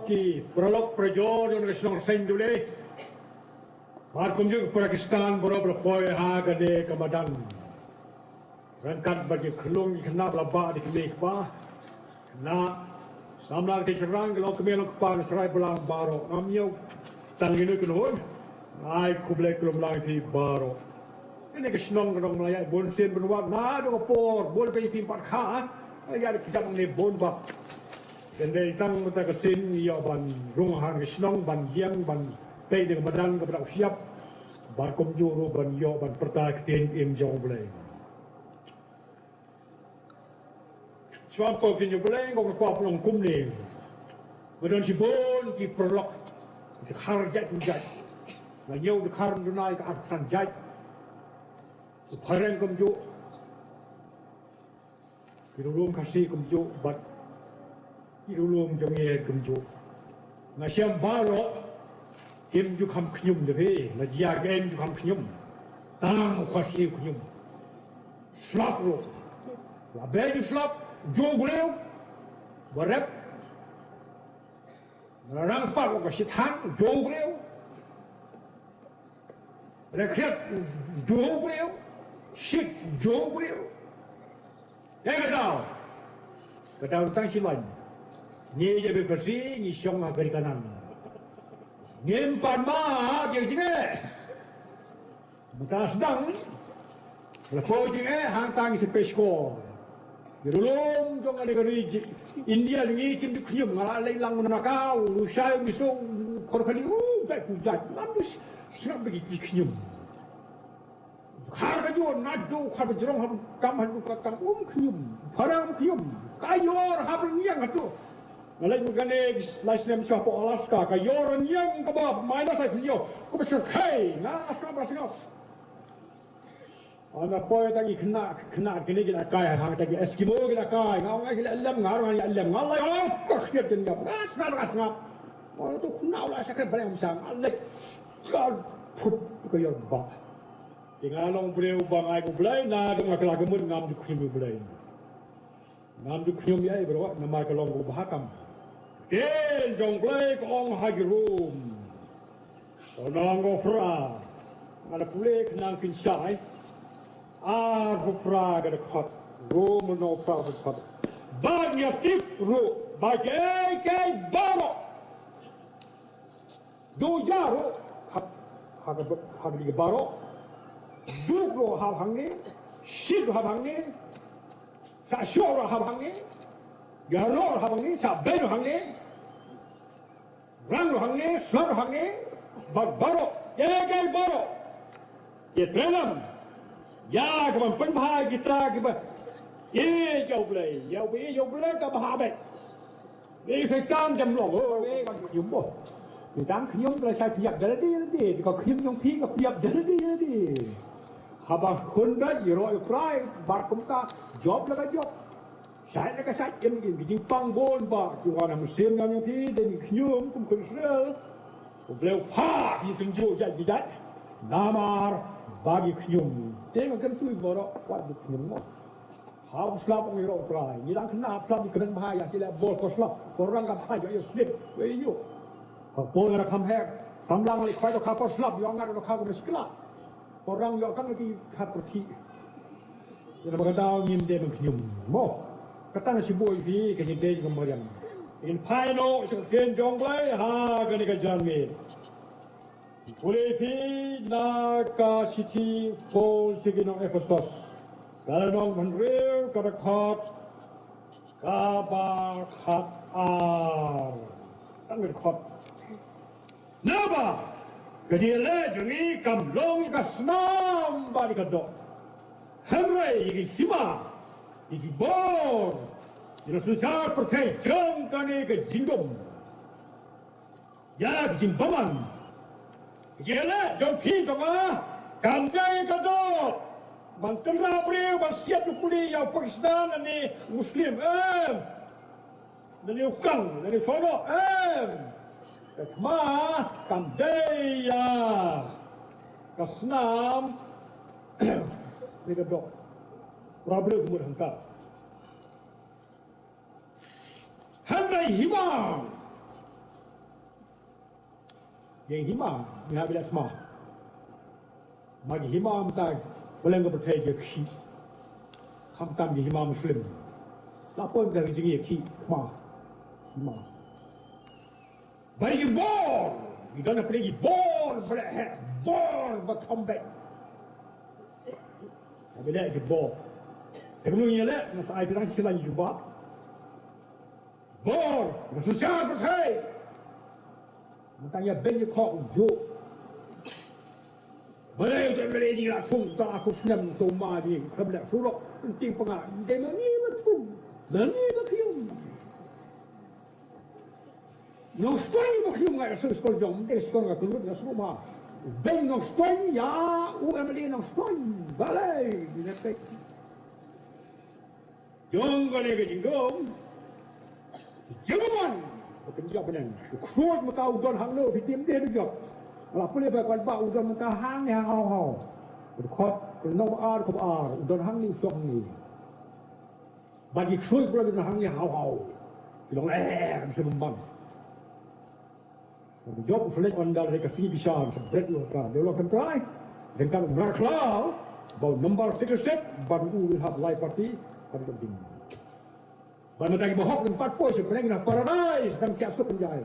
ki prolog prejo don Shnong Seinduli. Markum juga Pakistan boro poi ha gade kamadan. Rangkat bagi kelung kena belaba di kemik pa. Na samlang di serang kalau kemelok pa serai belang baro. Amyo tanginu kunhun. Ai kublek kelum lang di baro. Ini ke Shnong dong Melayu bon sen berwak na do por bon pe timpat kha. Ya kita ni bon ba. Dan dari tang mata kesin ya ban rungahan ke Shnong ban yang ban pe dengan badan kepada siap. Ban kom juru ban yo ban pertak tin im jong bleng. Suam ko fin yo bleng ko ko plong kum ni. Badan si bon ki prolok. Si kharjat jat. Na yo de kharn dunai ka aksan jat. Pareng kum jo. Kirulum Khasi kum jo bat. Kirulum jongye kum jo. Na siam baro kim ju kham khñium de pe na dia gen ju kham khñium. Tang Khasi khñium. Slap ro. La be ju slap jo gleu. Barep. Na rang pa ko si thang jo gleu. Rekhet jo gleu. Shit, jom beliau. Kata utang silan. Ni je bersih, ni Shnong beri kanan. Ni empat mah dia jinge. Mutas sedang. Lepas jinge hantang sepesko. Dirulung jong ada kerja. India ni kim dikhñium ngalah leilang Naka, Rusai misung korkali. Baik pujat. Lalu serap bagi khñium. Harga jual nado harga jerong harga kam harga kam khñium parang khñium kayor harga niang itu malai mugane lasnem siapa Alaska kayor niang kebab mana saya khñium ko besar kai na asam rasio ana poi tadi kena kini kita kai hang tadi Eskimo kita kai ngau ngai kita alam ngarang alam ngalai ko khiat dendam asna oh tu kunau lah sakit barang sang alek kau put kayor ba tinggal long beliau bangai ko belai na dong akala gemut ngam ju khñium belai ngam ju khñium ya berwa nama ka long ko bahakam den jong belai ko ong hagirum onong go fra ngala pule knang kin sai a ro fra ga khot ro mo no fra ga khot ba nya tip ro ba ke baro do jaro ha ga baro Dukro habhange, shid habhange, sa shor habhange, garor habhange, sa beno hange, rang hange, slor hange, baro, ye baro, ye trenam, ya kaman penbha kita kiba, ye jauh belai ka bahabe, ye sekan jam long, ye kan khñium Di tang khñium kalau saya piap jadi, kalau khñium yang pi ka piap jadi. Habang khunda iro ukrai barkum ka job laga job. Saya laga saya em gi pang bon ba ki wana musim yang pi dan khñium kum Israel. Beliau pa di tunjuk jadi namar bagi khñium. Tengok kan tu boro kuat di khñium. Hau slap iro ukrai. Ni lang kena slap di keren bahaya sila bol ko slap. Orang ka bahaya yo slip. Weyo. Pol nak hamher, samlang lagi kau kapal slap, yang ada kau bersekolah. Orang yang kan lagi kapal ti. Jadi berkata ngim dia mengkhñium. Mo, kata nasi boy pi kerja dia kembalian. In final sekian jong belai, ha kena kerjaan ni. Boleh pi Naka City Pol sekian episode. Kalau nong menreal kada khat, kabar khat kan berkhat. Napa? Kejele jengi kamlong ika senam bari kadok. Hamrai iki hima, iki bor. Ila susah percaya jeng kane ke jingdom. Ya jingbaman. Kejele jeng pi jonga kamjai kadok. Bantera beriu basiat puli yang Pakistan ni Muslim dari ukang dari sono Ma kamdaya kasnam ni kedok problem mur hangka handai himang yang hima nga bila semua magi hima mta boleh bertai je khi kham tam je hima muslim lapon dari jingi khi ma hima bagi born you don't play born for that head born but come back bila ke born sebelumnya lah masa ai bilang sila jubah born susah bertai tanya banyak kau jo, boleh tu boleh jadi latung tak aku senam tu mati, kerana surau penting pengah, dia ni betul, ni betul. Nostoi betul ngai sekolah jom, dia sekolah keluar dari rumah. Ben nostoi ya, UMD nostoi, balai, dia tak. Jom kau ni kejingkom, jaman. Kerja benar. Kruat maka udon hang lo fitim dia juga. Kalau boleh buat bau udon maka hang ni hau. Berkot no ar ko ar udon hang ni sok ni. Bagi kruat udon hang ni hau. Bilong bisa membang. Job select ondal reka sini bisa sebret lo kan. Dia lo kan try. Dengan berklau about number 6 set but we will have live party pada penting. Kalau tadi bohong tempat pos, sebenarnya paradise dan kiasuk penjaya.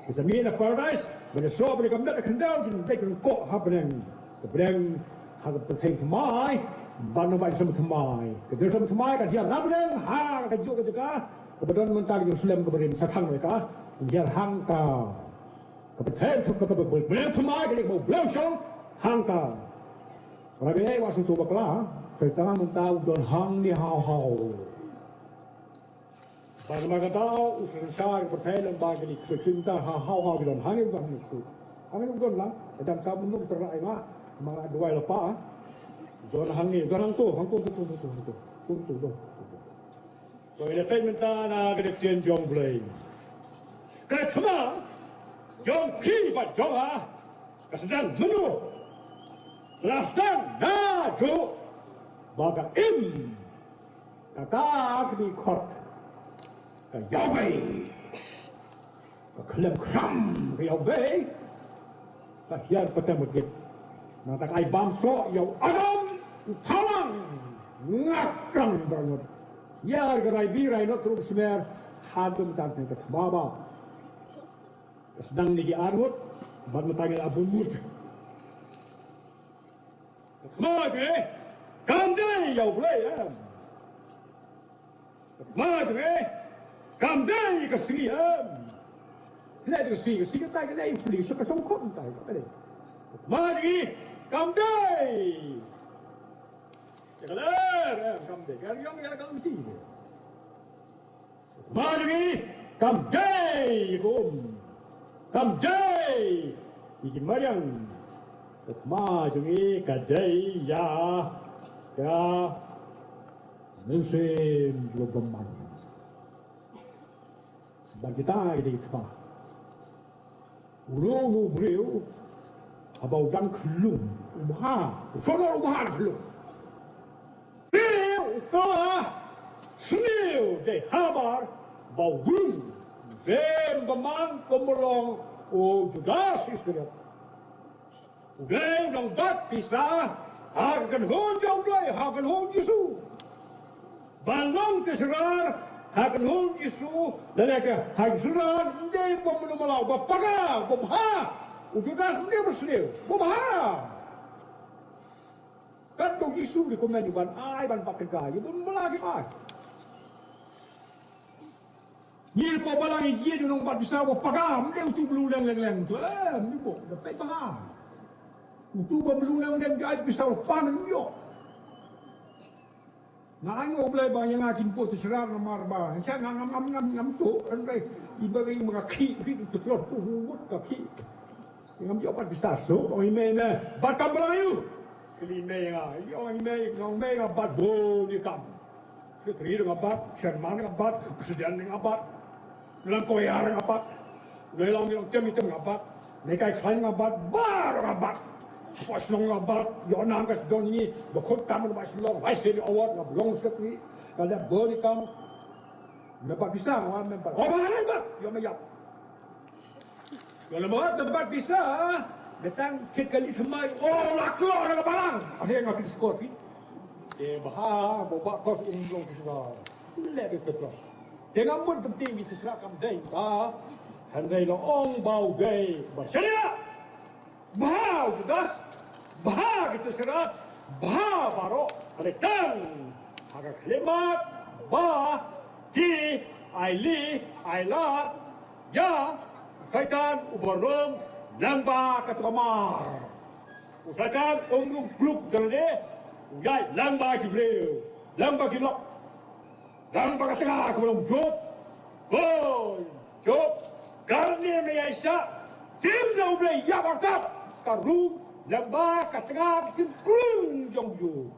Sebenarnya paradise, menyesal mereka tidak kendal, mereka kok happening. Sebenarnya harus bersaing semai, banu baik sama semai. Kedua sama semai kan dia happening, hang kejuk kejuka. Kemudian mentari Muslim kemudian satang mereka, dia hangka. Kemudian boleh semai, jadi mau boleh song hangka. Orang ini waktu tu bakla, sekarang mentau don hang ni hau. Pada masa tahu usaha pertanyaan bagi ni cinta hau bilang hangin bukan itu, hangin bukan lah. Macam kamu tu terai mah, malah dua lepas. Jangan hangin, jangan hang tu. So ini saya minta nak kedektian jom boleh. Kerana cuma jom kibat jom kesedang menu, lasdan tu baga kata di kot. Yahweh, kelem kram, Yahweh, tahian pertama kita. Nanti ai bamso, Yahweh Adam, Tang, ngakang banget. Ya, gerai birai nak terus semer, hadum tak nak baba. Sedang lagi arut, baru tanya Abu Mut. Maju, kamdai Yahweh. Maju, kamdai ke Siam. Tidak ke Siam tak ada influence ke songkok tak ada. Mari kamdai. Janganlah kamdai. Yang kamdai. Mari kamdai kamdai. Ini mariang. Maju kadai ya. Musim juga bermain. Bagi kita ini apa? Urung beliau, abang dan khñium, Mohan, soalnya Mohan khñium. Beliau kah, senior deh habar, bawun, berman kemerong, juga sistem. Beliau dong dat pisah, akan honjau doi, akan honjisu, balong terserar. Hakan hong isu dan mereka hagsuran dia pembunuh malau bapaga bumha ujudas dia bersedia bumha kan tu isu di komen ban ai ban pakai gaya pun melagi ai ni pabalang ye di nong bat bisa bapaga dia tu belum leng tu ni bo dapat baha tu belum leng dia bisa panen yo. Ngango boleh banyak ngakin pot serar nomor bah. Saya ngam tu, andai ibagai mengaki itu terus tuhut kaki. Ngam jawapan bisa so, orang ini na batam Melayu. Kelime nga, orang ini ngombe ngabat bo ni kam. Setri dengan bat, chairman dengan bat, presiden dengan bat, dalam koyar dengan bat, dalam tem dengan bat, nekai klan dengan bat, bar dengan bat. Shnong ngabat, Yonam kas doni, bakot tamu mas long, I award ngab long sekali, kalau beri kam, nampak bisa, nampak. Oh mana nampak, yo mayap. Kalau buat tempat bisa, datang kekali semai. Oh, nak keluar dengan barang. Ada yang akan skor pi. Bahar, bawa kos umrong kesudah. Let it terus. Jangan pun penting bisa serakam day. Handai lo ong bau day. Bersedia. Bahar judas. Bahar kita serat. Bahar baru. Rekan. Agak lemak. Bah. Di. Aili. Ialap. Ya. Usaikan ubarong. Lamba katamar. Usaikan umrong bluk dalde. Uyai lamba jibril. Lamba kilok. Lamba katengah kemudian jop. Oh. Jop. Karena Malaysia, tim dah boleh ya berkat karu lamba katengah simpung jongju.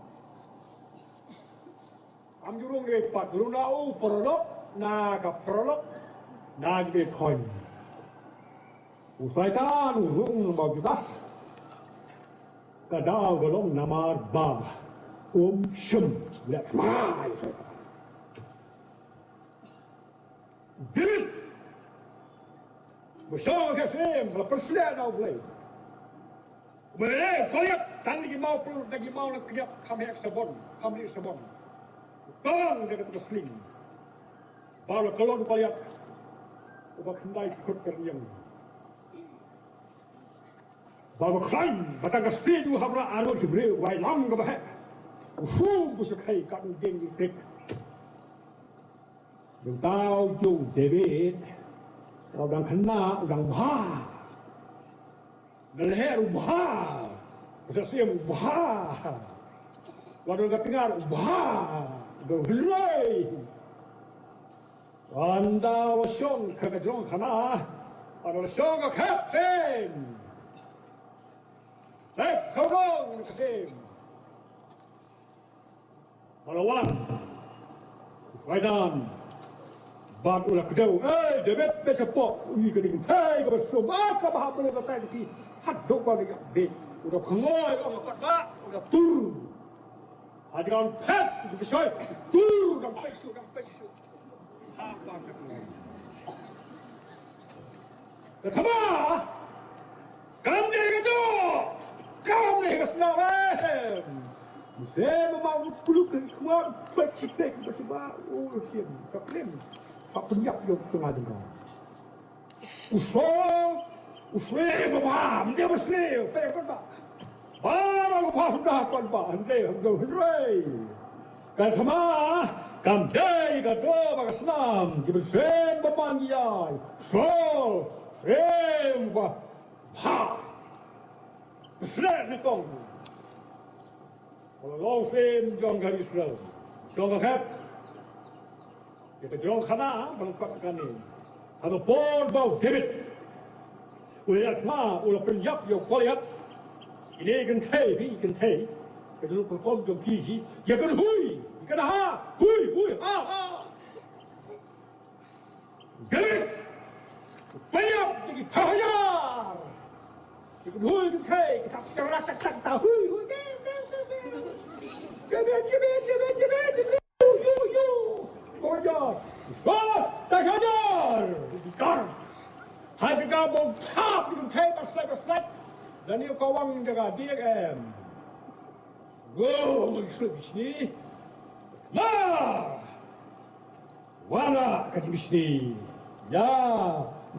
Amjurung lepat runau perolok Naka perolok nagde thoi. Usaitan urung bajudas kadal golong namar ba shum let mai usaitan. Dil Bersama Khasi, berpersedia dah boleh. Boleh, kalian Tang lagi mau perlu lagi mau nak kerja kami sabon. Bang dia kata sling. Baru kalau kalian ubah kendai ikut kerjaan. Baru kalian batang setuju hamra anu kibre wai lam ke bah. Ufu busukai kan geng dik. Yang tahu jauh David. Orang kena, orang bah. Leher ubah. Sesuatu ubah. Waduh ketinggal ubah. Berhulai. Anda wasyong kekejong kena. Anda wasyong kekepsen. Sokong kekepsen. Malawan. Faidan. Bab ulah kedau, David besapok, keding thay bersum, apa bahasa boleh bertai di hadok bagi bed, udah kengoy, udah kata, udah tur, hajikan pet, udah besar, tur, dan pesu, apa kata? Ketama, kamu ni kesnong, saya memang perlu keluar, berciptek bersama, siap, kapten. Pak penyiap yang tengah dengar. Usai memaham dia bersih. Pekan pak. Baru lepas sudah tuan pak. Hei. Kan sama. Kamjai kado bagas senam. Dia bersih memanggil. Sem bah. Ha. Bersih ni kong. Kalau lau sem jangan garis lau. Jangan kap. Kita jauh kana melengkapkan ini. Ada pon bau David. Ulihat ma, ulah penjap yang kulihat. Ini kentai. Kita lupa kom jom kisi. Ya kan hui, kan ha, hui, ha. David, penjap jadi hajar. Kita hui kentai, kita sekarang tak hui. David. Korjar, tak hajar, dikar. Haji gabung tap dengan table slap. Dan ia kawang jaga DM. Go, sini. Lah, wala kat sini. Ya,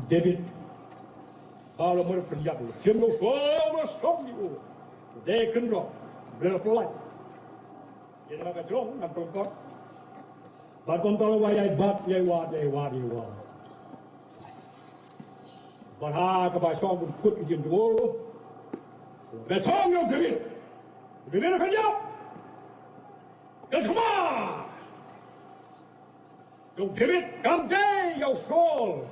David. Kalau mereka penjap, semua som itu. Dia kendor, berpelai. Dia nak jom, nak perempuan. Bakon kalau wayai bat yai wad. Barha kebasyong pun kut jingdwai. Betong yang David. David kerja. Kesama. Yang David kamjai yang sol.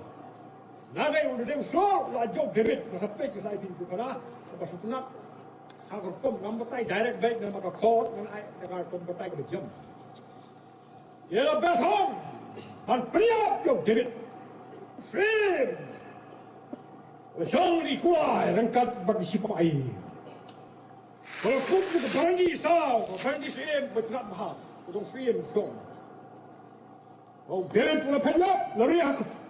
Nada yang udah sol lajok David sampai ke saya pintu kana. Pasal penat. Agar kom nampak direct baik dan maka court dan agar kom bertai ke jam. Ia betong dan priap yang David. Sim. Song di kuai rangkat bagi si papai. Kalau kum kita berani sim bergerak mahal. Untuk sim song. Oh David pula penjap lari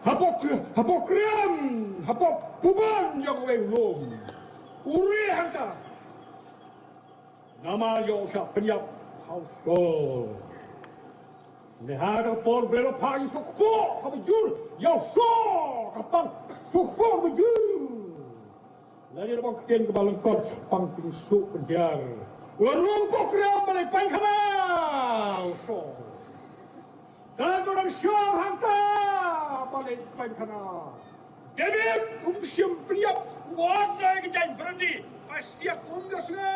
hapok kren, hapok puban yang welum. Uri hanta. Nama yo sa penyap hauso. Nehada por belo pagi sukpo kabujur. Yo so kapang sukpo kabujur. Lagi lebang keten ke balengkot pang pingsuk penjar. Warung pokram balai pain kanal. So. Dan orang syam hanta balai pain kanal. David kumsiam priap warna kejain berhenti. Pasiak kumdasno.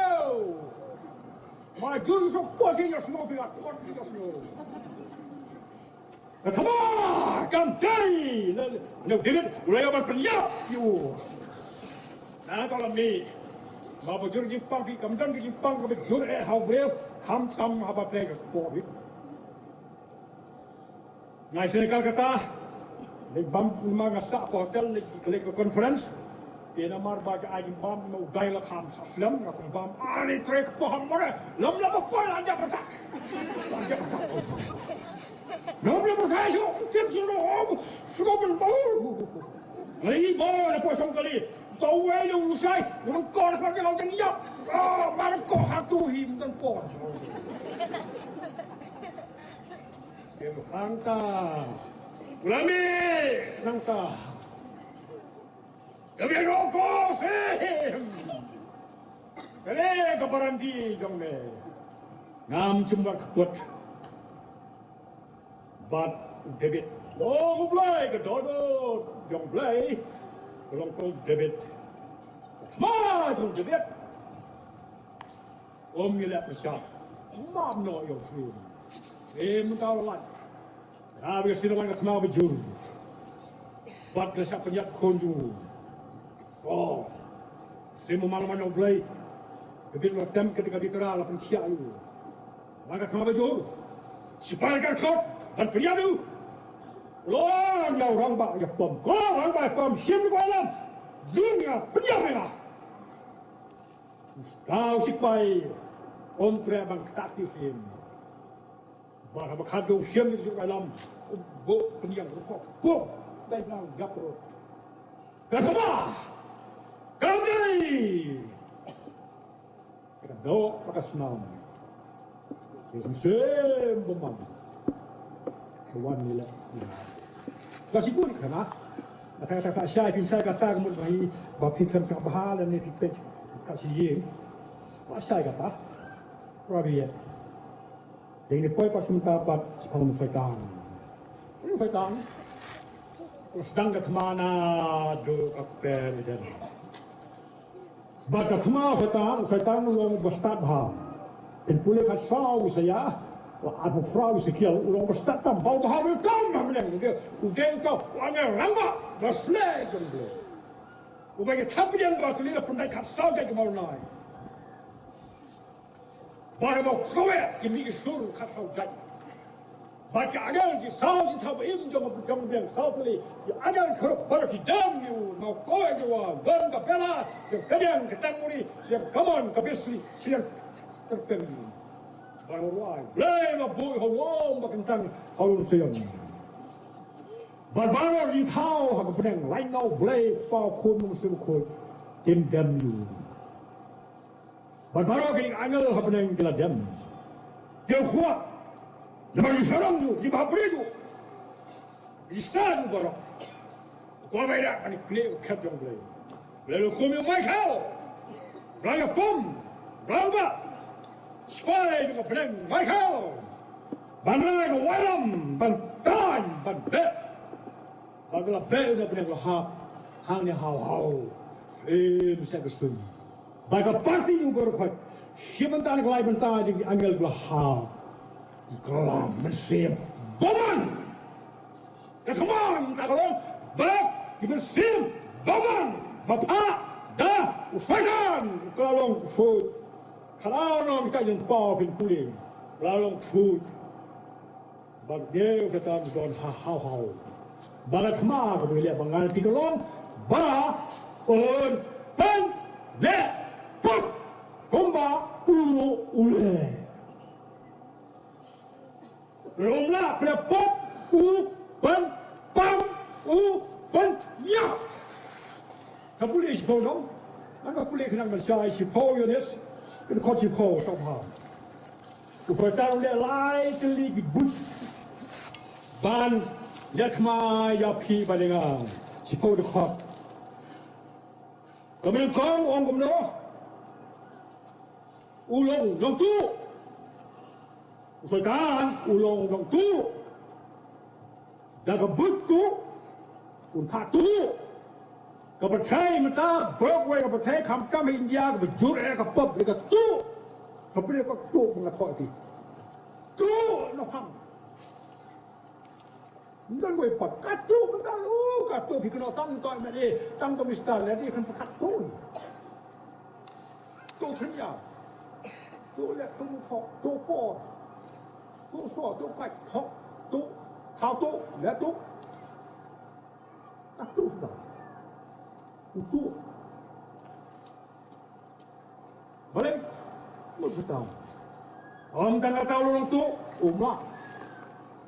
My goodness, of course, in your snow, what in your snow? Come on, come day! No, David, lay over for you. Now, tell me, Baba Jurgi Punky, come down to the punk of it, good how brave, come, have a plague for it. Nice in Calcutta, they bump among a sap hotel, they collect a conference. C.M.R baga ay bam no dial ham sa slam na kung bam ani trek po hamore lam po anja pasa lam pasa so tip so no sugoben bo lagi bo na po sang kali tawe yung usay yung kor sa kang jang yap mar ko hatuhim dan po pero hangka ulami hangka Kami roko sim. Kare kaparanti jongme. Ngam cumbak kuat. Bat David. Oh, mulai ke dodo jong play. Tolong kau David. Ma jong David. Om ialap besar. Mam no yo sim. Kau lat. Habis sinuman kat mau bejur. Bat kesak penyak konju. Oh, saya mau malam-malam play. Kemudian waktu ketika diterang lapan siayu. Maka sama baju. Separuh kau dan penyadu. Loh, ya orang bak ya pom. Kau orang bak pom siapa malam? Dunia penyamela. Kau sipai om terbang taktisin. Bah bakado siapa itu malam. Bo penyam rokok. Bo baiklah gapro. Kenapa? Kami! Kita doa pada Shnong. Kita sembunyi. Tuan nilai. Kasih pun kerana. Kata saya bisa kata kemudian bagi bapit kan sangat bahal dan efektif. Kasih ye. Saya kata. Rabiat. Yang ini poin pas minta dapat sepuluh faitan. Ini faitan. Sedang ke mana do kapel dan. Baca semua faitan ulang berstat bah. Dan pulih kasau saya. Aku frau sekian ulang berstat tam bau bah betul macam ni. Udah kau orang ramba berslet jumlah. Ubah tapi yang kau tulis pun dah kasau jadi mau naik. Baru mau kau kimi suruh kasau jadi. Baca agar si sah si tahu jom biang sah pulih. Agar kerap baru kita you mau kau jawab dan kapela yang kadang ketemu siap kawan kabisli siap tertentu. Baru luai. Lei mabui hawam bakentang halu siam. Baru di tahu aku pedang lain now lei pau kun musuh kun tim dem you. Baru kini angel aku pedang kila dem. Dia kuat. Lepas seorang tu, di bawah itu, di stadium baru, kau bayar kan play, kat jom play. Lalu kau mai kau, belanja pom, belanja, sekolah juga pelan mai kau, bandar juga walam, bantan, bandet, kalau bet udah pelan lahap, hangnya hau, saya kesun. Bagai parti juga berkuat, siapa yang lain bentar jadi angel lahap. Kelam mesin boman. Kesemuan tak kalau bak di mesin boman. Bapak dah usahakan kalau food. Kalau orang kita yang bau bin kuning, kalau food. Bagai kita don hau. Bagai kemar boleh bangal tikolong. Ba pen le pop komba ule. Rumlah pada pop, pan, pam, banyak. Tak boleh sipau dong. Anda boleh kena bersyai sipau Yones. Kena kau sipau sopan. Kebetulan dia lai keli but. Ban lihat maya pi balingan. Sipau dekat. Kemudian kau orang kumno. Ulong dong tu. Kebetulan ulong dong tu. Dah kebut tu. Untak tu. Kepercayaan mereka berkuai kepercayaan kampung India berjur kapap mereka tu kepada mereka tu mengatok itu tu noham dan gue pakat tu kata bikin orang tu macam ni tang tu mesti lagi kan pakat tu ternyata tu lihat tu kok tu kok tu suat tu kai kok tu tahu tu lihat tu tu sudah itu boleh betul orang tak tahu orang tu umat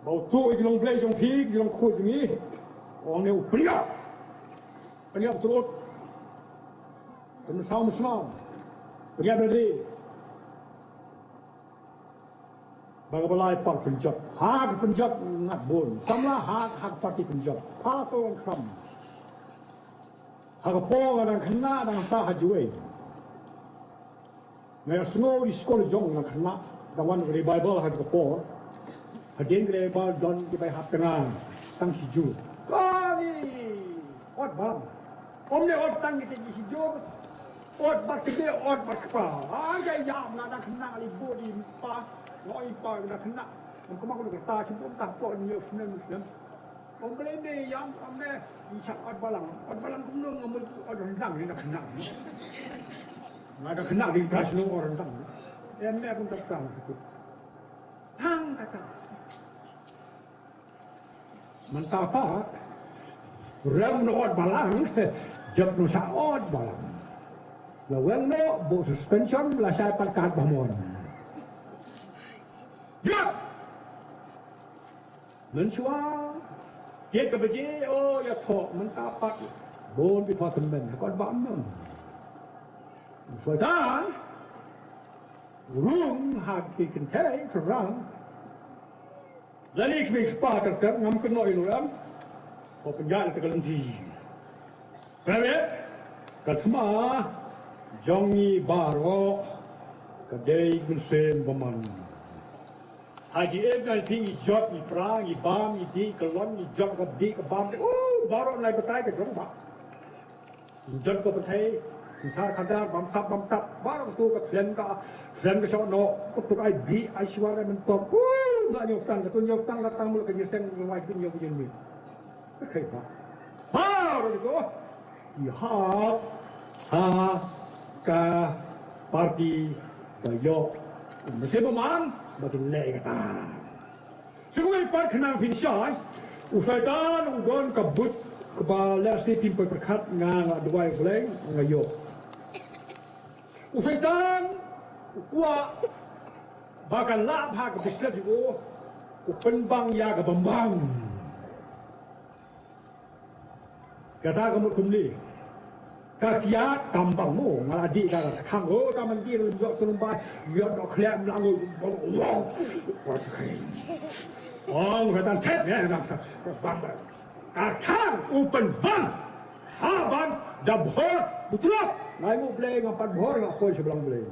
bau tu ikut play jong pig jong kau ni orang ni peniap terus sama peniap berdi bagaimana pak penjat hak penjat ngat bon sama hak parti penjat hak orang kram Hagapong ang kena ng tahajuay. Ngayon snow di sekolah jong ng kena dawan ng Bible hagapong. Hadin ng Bible don di bay haptengan tang siju. Kali ot bam. Omne ot tang di siju. Ot bat kede ot bat kapa. Ay yam na kena libo di pa. Noi pa na kena. Ang kumakulo kita sibuk tak po niyo Muslim. Om belende yang ame isap ot balang kumnung ngambil ot rendang ni nak kena. Ada kena di kelas lu orang rendang. Eme pun tak tahu itu. Tang kata. Mentah apa? Rem no ot balang, jap no sa ot balang. Lawang no bo suspension la saya pakat bamon. Ya. Mensuang dia kebeji, oh ya thok mentapak bon pi thok men kon bam men Sudan room hak ki kentai terang lalik mi spa ter ngam kenoi luram ko penjal te kelenji prawe katma jongi baro kadai gulsen baman Haji Ebnal tinggi jod ni perang ni bam ni di kelon ni jod ke di ke bam baru nai betai ke jod pak jod ke betai sisa kadar bam sap baru tu ke kren ke sono ke ai bi ai suara mentok nak nyok tang datang mula ke jingiaseng ngwai pun nyok jen mi kai pak baru tu ha ka parti kayo mesti memang makin leh kata. Sebagai part kenang finsyai, usaitan udon kabut kepala si timpai perkat ngang dua boleh ngayo. Usaitan kuat bakal lap hak bisnes itu, penbang ya ke bambang. Kata kamu kumli. Kakiat kampang mo ngadi ka khang o ka man di yo tunong ba yo do klem lang wow was kai ong ka tan chet ne na bang ka khang open bang ha bang da bhor butlok nai mo play ng padbhor ng ko sebelang play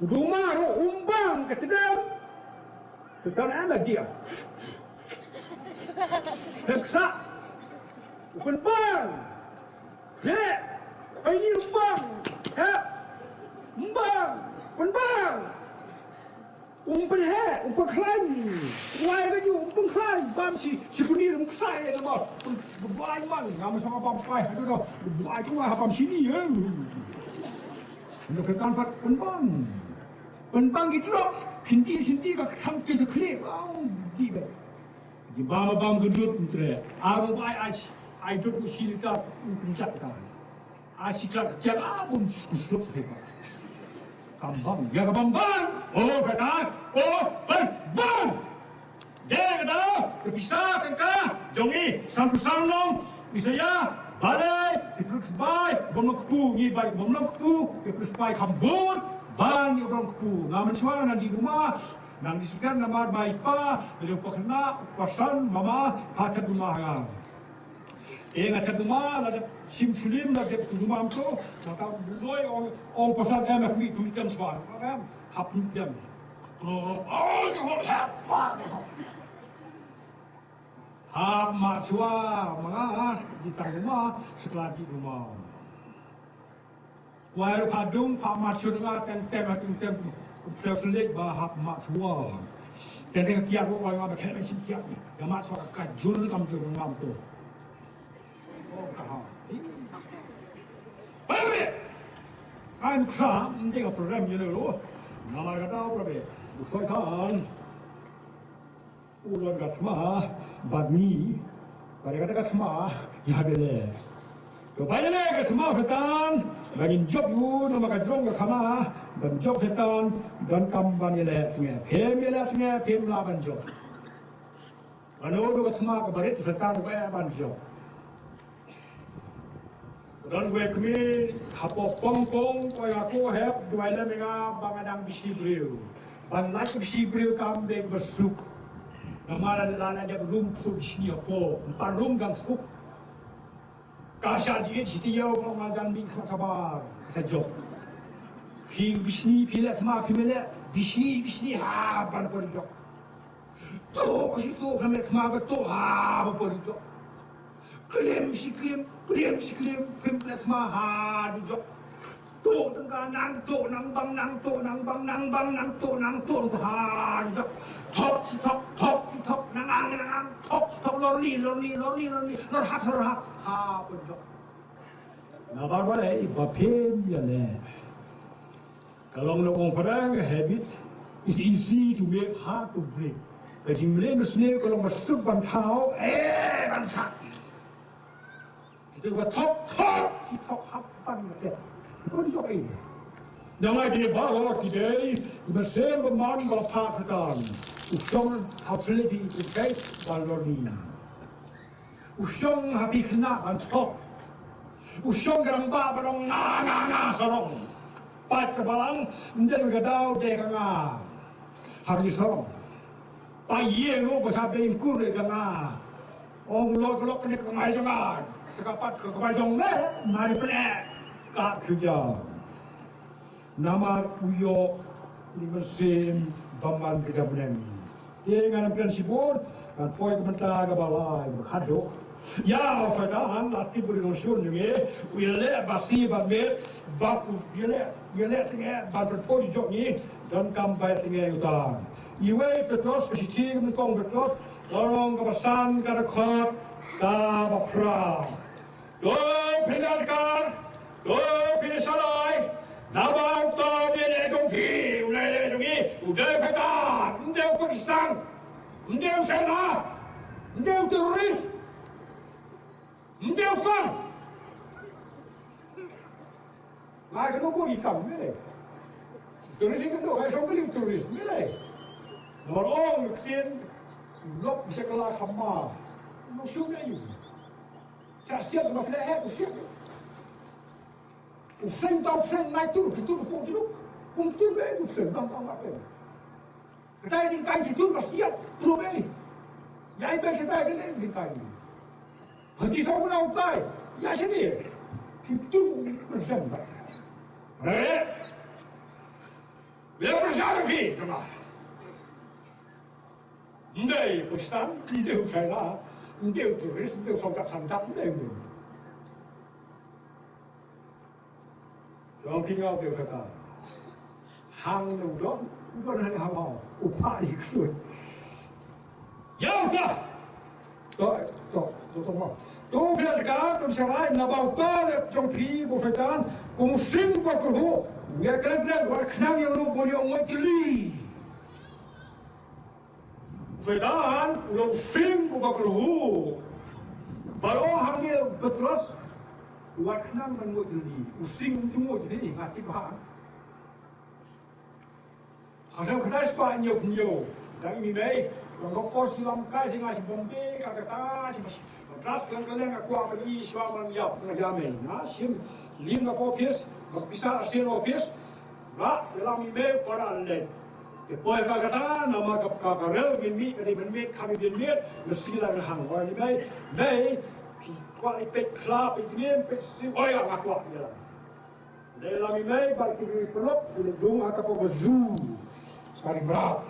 rumah ro umbang ka sedang setan ana dia teksa bukan bang, ya, ini bang, ya, bang, bukan bang, umpan klan, wai kan you umpan klan, bam si bunyi saya nama, wai man, nama sama bam kai, itu dah, wai cuma bam sini ya, untuk kan penbang gitu loh, sinti kat sampai sekelip, di ber, di bam gedut entre, aru wai ai tu silita pencak kan. Asiklah kerja pun susut hebat. Kambang, ya kambang. Oh kata, oh bang. Dia kata, terpisah tengkah, jongi, Shnong, misalnya, balai, diperlukan bomlong kepu, ngibai bomlong kepu, diperlukan kambut, ban bomlong kepu. Ngamen semua nanti rumah, nang disikan nama baik pa, beliau kena pasan mama hajat rumah yang. Hajat rumah, ada sim sulim, ada rumah tu, maka mulai orang pasan emak ni tulisan sebar, kan? Hapun diam. Mak tua, mga di tang rumah, setelah di rumah. Kuai padung, pak mak tua tem, terselit bahap mak tua. Tentang kiat kuai mak berkait mesin kiat ni, yang mak tua kajul kam jurung mam tu. Oh kah? Baik. I'm trying, tengok program ni dulu. Nama kata apa be? Usahakan. Ulang katma, badmi. Pada kata katma, ya bele. Kepada le katma setan, bagi job you nama kajong katma, dan job setan, dan kamban le, pem laban job. Anu do katma kebarit setan ban job. Dan gue kami hapok pong kau aku heb dua le mega bangadang bisi beliau. Banyak bisi beliau kam dek besuk. Namaran lana dia room tu sini apa? Empat room gang suk. Kasih aja setiap orang makan bing sabar saja. Bisi pilih sama pilih bisi ban perjok. Tu itu kami sama betul perjok. Klaim si klaim, pimplet mahal juga. Tu tengah nang bang mahal juga. Top, nang, top, lori, lor hat, pun juga. Nabar balai, bapin dia le. Kalau nak orang perang, habit is easy to make, hard to break. Jadi mesti kalau masuk bantau, bantau. Itu top hapan macam. Kau dijawab ini. Nama dia bawa kita, bersama man berpakaian. Usung hafledi terkait baloni. Usung habis kena bantok. Usung geramba berong nga sorong. Pat kebalang, menjadi gadau dekanga. Harus sorong. Paye lo bersabing kur dekanga. Ông lo cái này cho ngài sẽ bắt cái dòng đấy mari plek cả thứ giờ nama puyo ni mesin baman kejabunan dia dengan prinsipur kan poin komentar ke bala berkado ya fadan lati berinusun juga wile basi babet baku yele tengah babat poli jok ni dan kampai tengah utan iwe petros kecil mengkong petros orang kepesan ke rekod ke bapra doi pendatkan doi penesalai nabang tau dia jongki ulai jongi udai petan udai Pakistan udai China udai teroris udai Afghan mai cái nó có gì cầm thế này teroris cái đó hay không có liên teroris thế này nó ông tiên lốc bisa kelar sama, musuhnya itu. Casiat nak leher, useng naik turun, untung le useng tang apa? Kita ini kain itu casiat, turun ni. Yang ini kita ini kain. Henti sama orang kain, ya sini. Itu persen. Biar persen fi, cuma. Ndai Pakistan, ndai China, ndai teroris, ndai songkat sanjak, ndai. Jangan tinggal dia kata, hang nudon, bukan hanya hang upah ikut. Ya udah, tu mau. Tu bila dekat, tu serai, nabau kau, jom pi, bukan, kau sing kau kerhu, dia kena buat kenang yang lu boleh orang jeli. Sedan, ulang sing buka keruh. Baru hamil beterus, buat kenang dan buat jadi. Using semua jadi mati bahan. Asal kena sepanjang punya, Dan ini baik, kalau kau silam kasih ngasih bombe, kata masih ras kalian aku apa ni suaman ya pengajaran, nasim lim nak office, bisa asin office, bah dalam ini para lain. Depois kata nama kakarel binmi kali binmi kami binmi mesti lagi hang. Orang ini baik, kuat ipet kelap itu ni ipet si orang aku ya. Dalam ini balik ke pelop, dung atau apa zoo, sekarang berapa?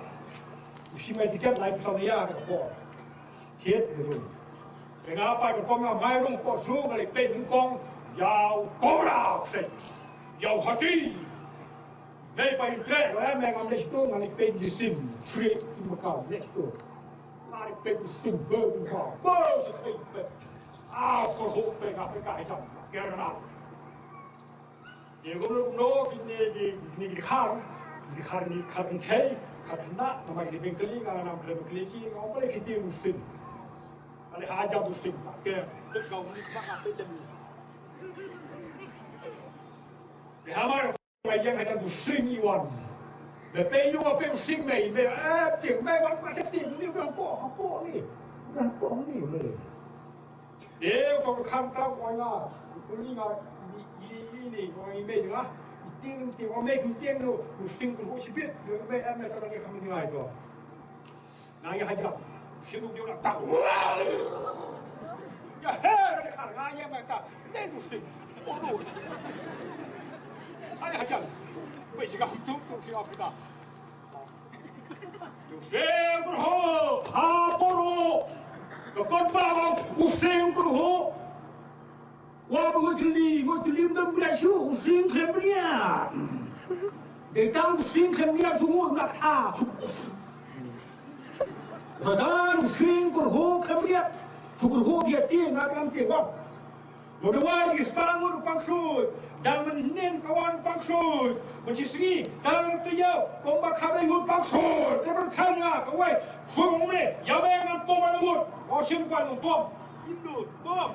Usia tiket lain sama ya ke apa? Tiket itu. Kenapa kau nak main dong kau zoo kali pen kong jauh kora sen, jauh hati. Mai pa internet, mai ngam next to ngani pen di sim, trip di Macau next to. Ngani pen di sim ber kau, ber sekali pen. Kau hope pen apa kai jam, kerana. Dia guru no ni khar ni thai khatna nama di bengkeli ngana nam bengkeli ki ngau boleh khiti usim ale haja usim ke terus kau ni mak apa jadi dia hamar yang ada usim iwan bepe yo apa usim mai ting mai wan macam ting ni bukan apa ni le dia kau kan tahu kau ngah ni ngah ini kau image lah, ting orang make ting tu, sing tu sibit, orang make apa kalau dia kami tinggal itu, naya hajab, sibuk dia nak tahu, ya heh, kan naya mereka, dia tu sing, naya hajab, besi kau tu sing apa kita, tu sing berho, apa ro, kau bawang, sing berho. Wah, mau telim dan berasuk, using kemria. Datang using kemria semua nak tahu. Sedang using kurho kemria, kurho dia tinggal dalam tiang. Modal ispangun pangsud, dan menin kawan pangsud, mencisri dalam tiang, kompak kabengun pangsud. Keberkanya kawai, kumune, yawengan pom anamut, osimpan pom, pom.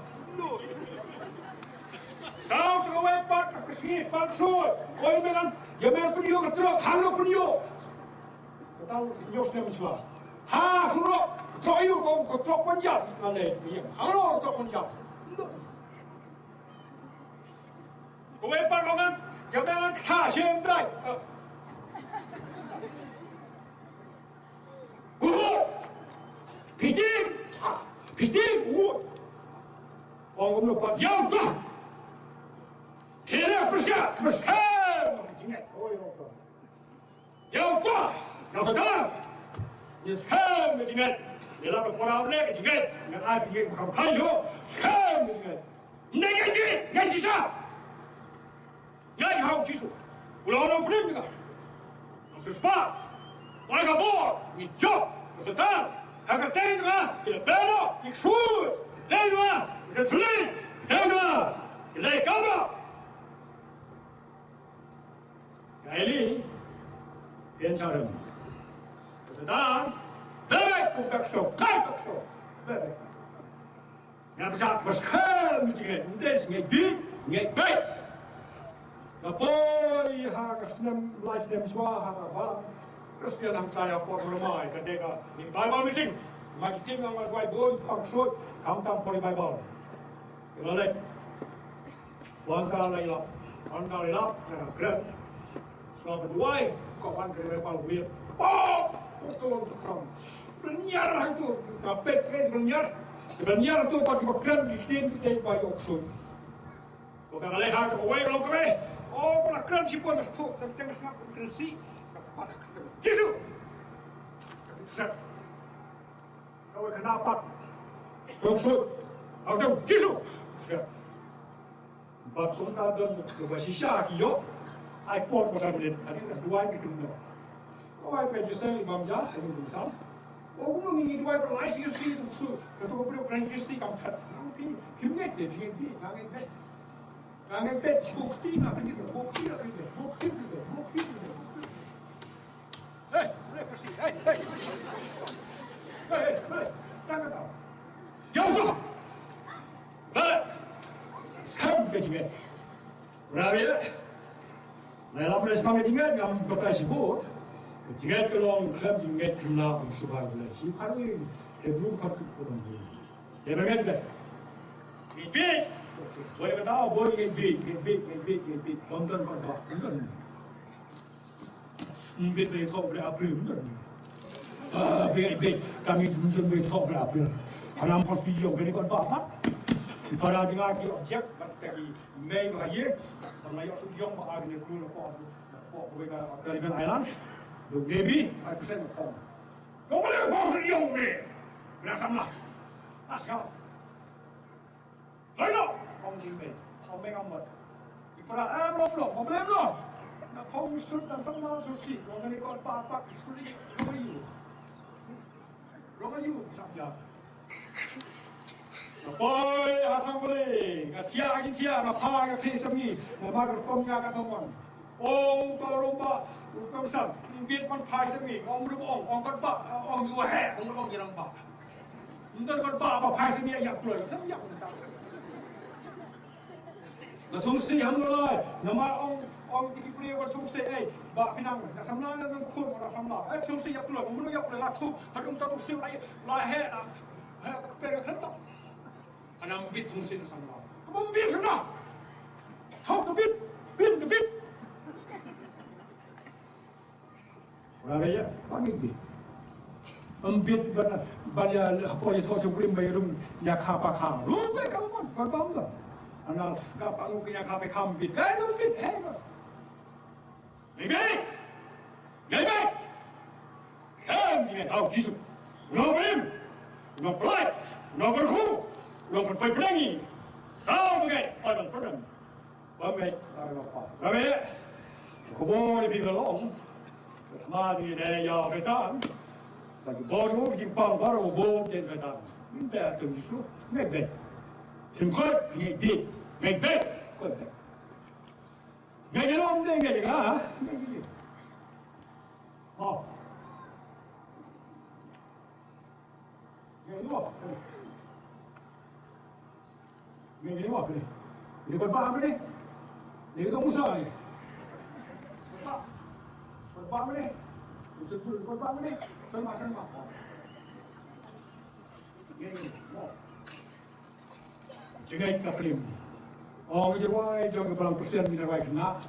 Sao tu kau empat kesini pangsud, kau ini kan, ya memang penyu ketrok, halo penyu. Kau tahu penyu sebenarnya macam apa? Ha, suruh ketrok itu kau ketrok penjat, malay, halo ketrok penjat. Kau empat kau kan, ya memang Khasi Seinduli. Guru, piting, orang kau lupa, jauh tu. Tidak persiap, berskam. Yang apa? Yang betul. Berskam, jingat. Dalam orang lek jingat. Yang ada jingat bukan kayu. Berskam, jingat. Nggak ini, nggak sisa. Nggak jauh jisu. Ulang film juga. Nggak sepat. Orang kabur, hijau, sedang. Harga tengah, tidak belok, ikut. Tengah, tidak teling. Tengah, tidak kabur. Kali bincang, sedang bebek pukakso, bebek. Yang besar berskam jingat, jingat baik. Apoi hakasnem lasnem swaha apa? Kristian hamtaya por rumah, kedeka ni Bible meeting, meeting orang Bible paksud, kauntam pori Bible. Lalu, wangkal ialap, kren. Jingdwai, kawan kerja palwir, tolong tukang, bernyar itu, kapet kan bernyar itu pakai kren dikitin kita bayar oksun. Bukan leha ke away kalau kau kalau kren si pun mesti tu, tentang semua kren si, pada ketemu, Yesus, set, kau kenapa, oksun, aku Yesus, empat sungai dan berbahasa Syakiyo. I port was under it, I think the wife can know. Oh, I bet you say, Mamja, I don't do some. Oh, no, you do I realize you see the truth. The top of your brain, you see, I'm cut. You get it, you get it. I'm in bed, smoke tea, I think it's smoke tea, smoke tea. Hey, Tang it out. Yo, but come, getting it. Rabia. Dalam proses pengajian yang berkasih bud, Jingat kelong klub jingat kena subhan le. Si kharu ke belum khat kurang ni. Ya betul. Bit. Boleh kata boleh bit. Konten konten. Bit beritahu berapa betul. Bit kami muncul beritahu berapa. Anam pasti yo beri kon apa? Para dengar ki objek bertagi main bahaya. Karena yo sudah yang bahaya ni keluar ko mereka Caribbean Islands. Duk Devi, aku sen kom. Kau boleh pasal yang ni. Berasamlah. Asal. Lain. Kau jingdwai. Kau mengambat. Ipara belum, boleh belum. Nak kau musut dan sama susi. Kau ni kau apa suri Romayu saja. Boy, hatang boleh. Ngatia ngatia, ngapa ngatisami, ngapa kau ngakat nomor. Ông có rung ba, ông sẵn, biết con phai sẽ nghỉ, ông đúng ông con bạ, ông vừa hẹ, ông gì đang bạ. Ông con bạ bảo phai sẽ nghỉ, dặm tuổi, thấm dặm người ta. Là thu sĩ hâm rồi, nhưng mà ông cái kia con thu sĩ ấy, bạ phi năng, đã xăm lại, nó khuôn mà đã xăm lại. Ấy, thu sĩ dặm tuổi, ông muốn dặm tuổi là thu, thật ông ta thu sĩ lại hẹ là, hẹ, bè là khấn tóc. Anh em biết thu sĩ nó xăm lại. Ông biết sao nào? Không có biết, biết. Raya, pagi ni. Ambit banyak apa yang thos yang bayrum yang apa kham. Rumah kamu kan bang lah. Anak kapal lu yang apa kham bit. Kan ambit Lebih. Kan dia tahu kisah. Nombrim, nombrai, nomberku, nomber pelangi. Tahu bukan? Padang. Bamai, apa? Bamai. Kau boleh pergi belong. Mari deh ya vetan, lagi baru jimpang baru bom dan vetan. Minta tu mebet. Singkot ni di mebet kot. Gajerom deh gajah. Oh. Gajah apa ni? Ini berapa apa ni? Ini tu musa ni. Berapa ni? Betul berapa ni? Sama. Gini. Jangan kaplim. Oh, jawai jangan kepalang persen jawai kena.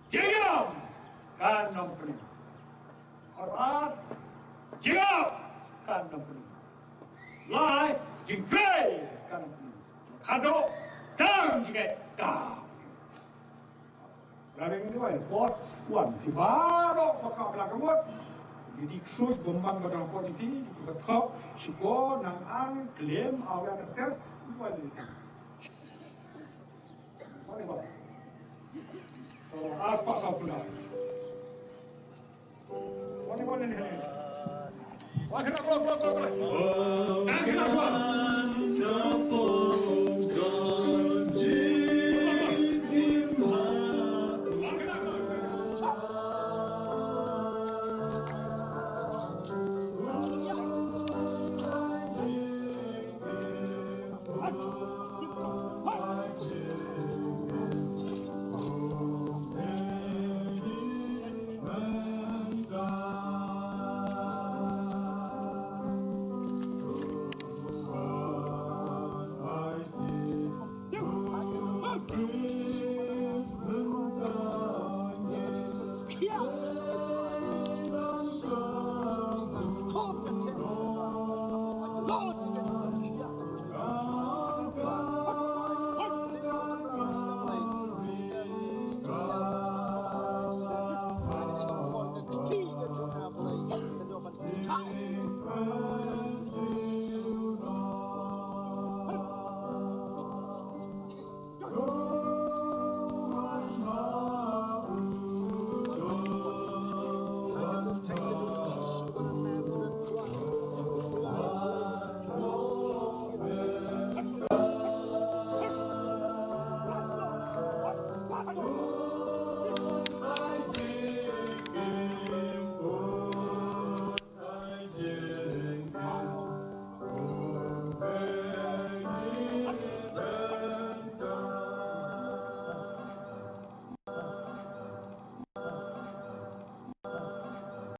Jangan kan nampun. Quran jangan kan nampun. Lai jingdwai kan nampun. Kado Tang juga Tang. Lain ni wai, pot, wan, baru pakar belakang buat. Jadi sus bombang ke dalam pot ini, betul, syukur, nang klaim, awal terter, buat ni. Mana buat? Kalau aspas apa dah? Mana ni? Wah, kena keluar. Kan kena keluar.